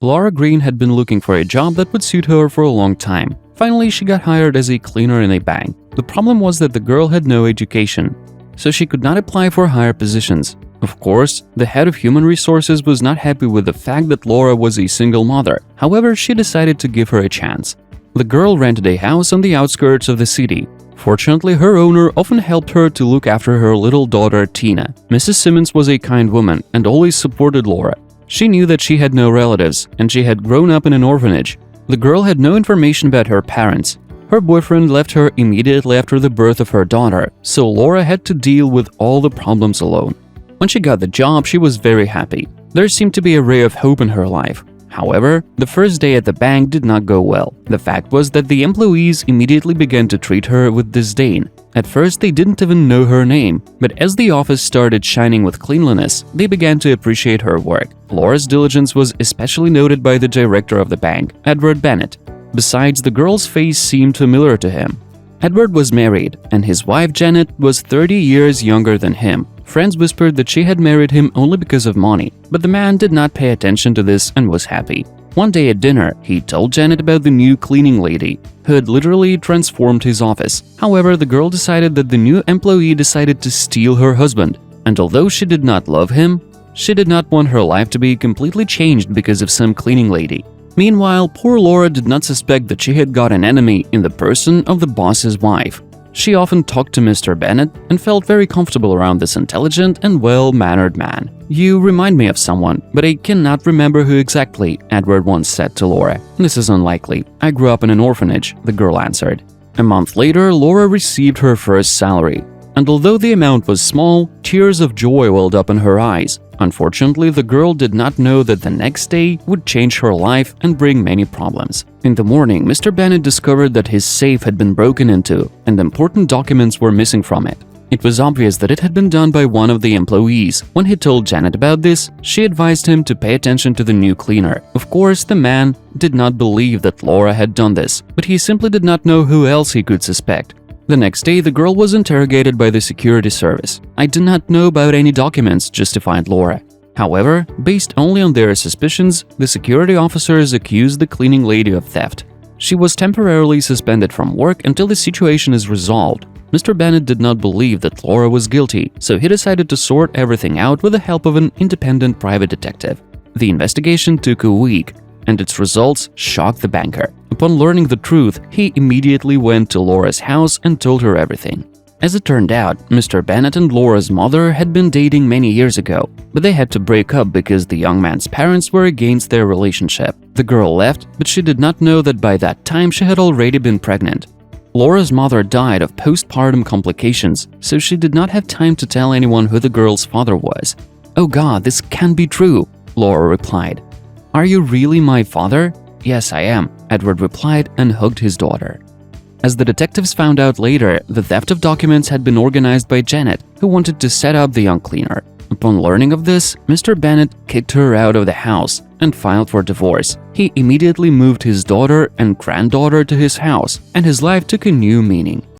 Laura Green had been looking for a job that would suit her for a long time. Finally, she got hired as a cleaner in a bank. The problem was that the girl had no education, so she could not apply for higher positions. Of course, the head of human resources was not happy with the fact that Laura was a single mother. However, she decided to give her a chance. The girl rented a house on the outskirts of the city. Fortunately, her owner often helped her to look after her little daughter, Tina. Mrs. Simmons was a kind woman and always supported Laura. She knew that she had no relatives, and she had grown up in an orphanage. The girl had no information about her parents. Her boyfriend left her immediately after the birth of her daughter, so Laura had to deal with all the problems alone. When she got the job, she was very happy. There seemed to be a ray of hope in her life. However, the first day at the bank did not go well. The fact was that the employees immediately began to treat her with disdain. At first, they didn't even know her name, but as the office started shining with cleanliness, they began to appreciate her work. Laura's diligence was especially noted by the director of the bank, Edward Bennett. Besides, the girl's face seemed familiar to him. Edward was married, and his wife Janet was 30 years younger than him. Friends whispered that she had married him only because of money, but the man did not pay attention to this and was happy. One day at dinner, he told Janet about the new cleaning lady, who had literally transformed his office. However, the girl decided that the new employee decided to steal her husband, and although she did not love him, she did not want her life to be completely changed because of some cleaning lady. Meanwhile, poor Laura did not suspect that she had got an enemy in the person of the boss's wife. She often talked to Mr. Bennett and felt very comfortable around this intelligent and well-mannered man. "You remind me of someone, but I cannot remember who exactly," Edward once said to Laura. "This is unlikely. I grew up in an orphanage," the girl answered. A month later, Laura received her first salary, and although the amount was small, tears of joy welled up in her eyes. Unfortunately, the girl did not know that the next day would change her life and bring many problems. In the morning, Mr. Bennett discovered that his safe had been broken into and important documents were missing from it. It was obvious that it had been done by one of the employees. When he told Janet about this, she advised him to pay attention to the new cleaner. Of course, the man did not believe that Laura had done this, but he simply did not know who else he could suspect. The next day, the girl was interrogated by the security service. "I do not know about any documents," justified Laura. However, based only on their suspicions, the security officers accused the cleaning lady of theft. She was temporarily suspended from work until the situation is resolved. Mr. Bennett did not believe that Laura was guilty, so he decided to sort everything out with the help of an independent private detective. The investigation took a week, and its results shocked the banker. Upon learning the truth, he immediately went to Laura's house and told her everything. As it turned out, Mr. Bennett and Laura's mother had been dating many years ago, but they had to break up because the young man's parents were against their relationship. The girl left, but she did not know that by that time she had already been pregnant. Laura's mother died of postpartum complications, so she did not have time to tell anyone who the girl's father was. "Oh God, this can't be true," Laura replied. "Are you really my father?" "Yes, I am," Edward replied and hugged his daughter. As the detectives found out later, the theft of documents had been organized by Janet, who wanted to set up the young cleaner. Upon learning of this, Mr. Bennett kicked her out of the house and filed for divorce. He immediately moved his daughter and granddaughter to his house, and his life took a new meaning.